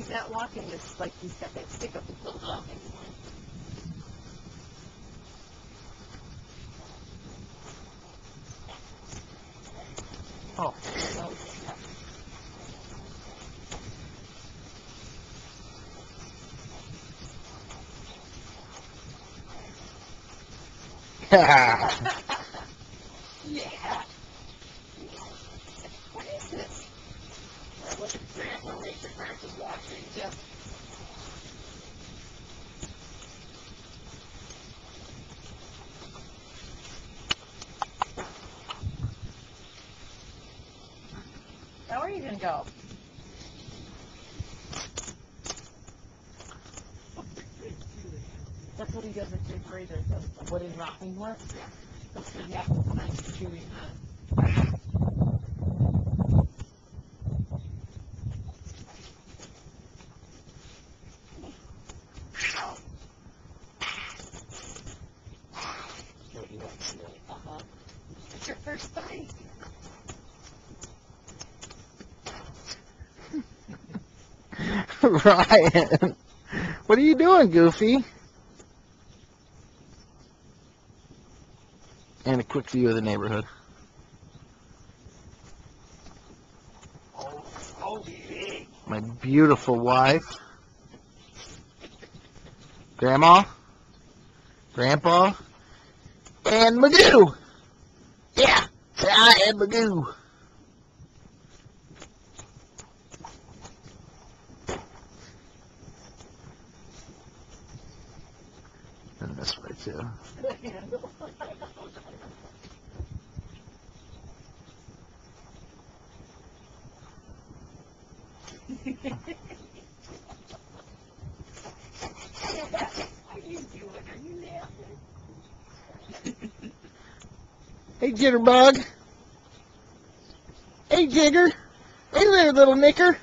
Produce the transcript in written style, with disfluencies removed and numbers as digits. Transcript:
He's not walking this like he's got that stick up his butt walking. Oh, no. Yeah. What is this? What is Grandpa Nature Park is watching? Yeah. Now where are you going to go? That's what he does with Jake Fraser. What is rocking horse? That's what he happens when he's chewing. It's your first bite. Ryan, what are you doing, Goofy? And a quick view of the neighborhood. My beautiful wife. Grandma. Grandpa. And Magoo. Yeah, say I am Magoo. And this way too. Hey, Jitterbug. Hey, Jigger. Hey there, little knicker.